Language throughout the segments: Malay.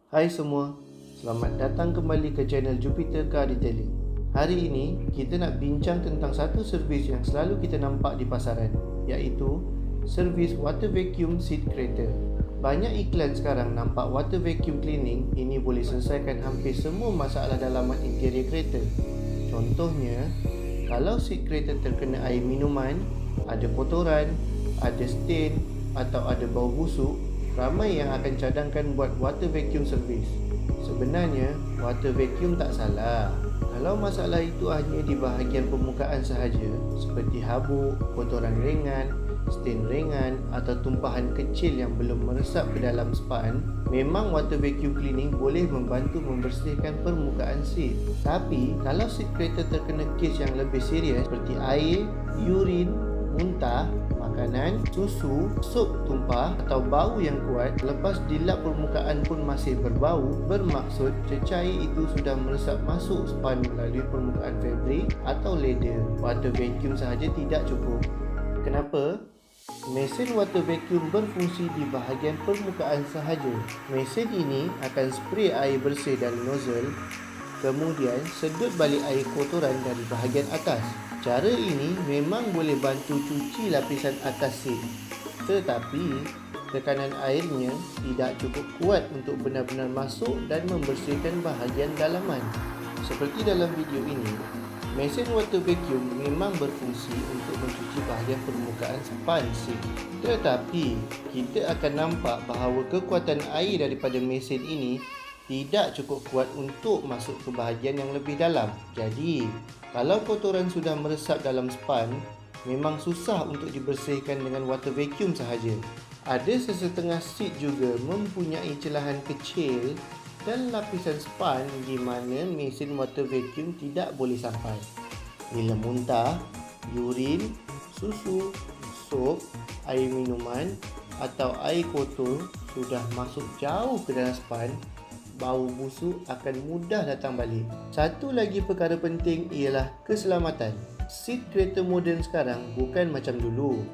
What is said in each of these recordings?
Hai semua, selamat datang kembali ke channel Jupiter Car Detailing. Hari ini, kita nak bincang tentang satu servis yang selalu kita nampak di pasaran, iaitu servis water vacuum seat cleaner. Banyak iklan sekarang nampak water vacuum cleaning ini boleh selesaikan hampir semua masalah dalaman interior kereta. Contohnya, kalau seat cleaner terkena air minuman, ada kotoran, ada stain atau ada bau busuk, ramai yang akan cadangkan buat water vacuum service. Sebenarnya, water vacuum tak salah. Kalau masalah itu hanya di bahagian permukaan sahaja, seperti habuk, kotoran ringan, stain ringan atau tumpahan kecil yang belum meresap ke dalam span, memang water vacuum cleaning boleh membantu membersihkan permukaan seat. Tapi, kalau seat cleaner terkena kes yang lebih serius seperti air, urin, muntah, makanan, susu, sup tumpah atau bau yang kuat, lepas dilap permukaan pun masih berbau, bermaksud cecair itu sudah meresap masuk span melalui permukaan fabrik atau leather. Water vacuum sahaja tidak cukup. Kenapa? Mesin water vacuum berfungsi di bahagian permukaan sahaja. Mesin ini akan spray air bersih dari nozzle, kemudian sedut balik air kotoran dari bahagian atas. Cara ini memang boleh bantu cuci lapisan atas seat, tetapi tekanan airnya tidak cukup kuat untuk benar-benar masuk dan membersihkan bahagian dalaman. Seperti dalam video ini, mesin water vacuum memang berfungsi untuk mencuci bahagian permukaan span seat. Tetapi, kita akan nampak bahawa kekuatan air daripada mesin ini tidak cukup kuat untuk masuk ke bahagian yang lebih dalam. Jadi, kalau kotoran sudah meresap dalam span, memang susah untuk dibersihkan dengan water vacuum sahaja. Ada sesetengah seat juga mempunyai celahan kecil dan lapisan span di mana mesin water vacuum tidak boleh sampai. Bila muntah, urin, susu, sup, air minuman atau air kotor sudah masuk jauh ke dalam span, bau busuk akan mudah datang balik. Satu lagi perkara penting ialah keselamatan. Seat kereta moden sekarang bukan macam dulu.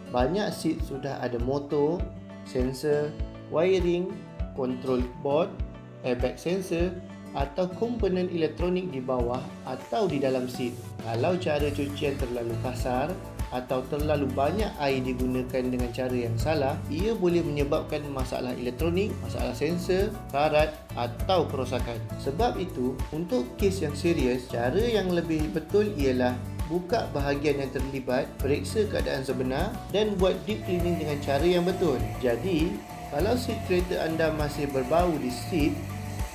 Banyak seat sudah ada motor, sensor, wiring, control board, airbag sensor atau komponen elektronik di bawah atau di dalam seat. Kalau cara cucian terlalu kasar atau terlalu banyak air digunakan dengan cara yang salah, ia boleh menyebabkan masalah elektronik, masalah sensor, karat atau kerosakan. Sebab itu, untuk kes yang serius, cara yang lebih betul ialah buka bahagian yang terlibat, periksa keadaan sebenar dan buat deep cleaning dengan cara yang betul. Jadi, kalau seat kereta anda masih berbau di seat,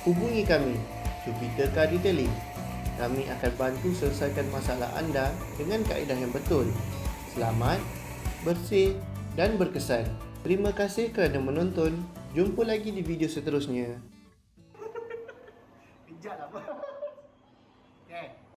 hubungi kami, Jupiter Car Detailing. Kami akan bantu selesaikan masalah anda dengan kaedah yang betul. Selamat, bersih dan berkesan. Terima kasih kerana menonton. Jumpa lagi di video seterusnya. Kejap apa? Okay.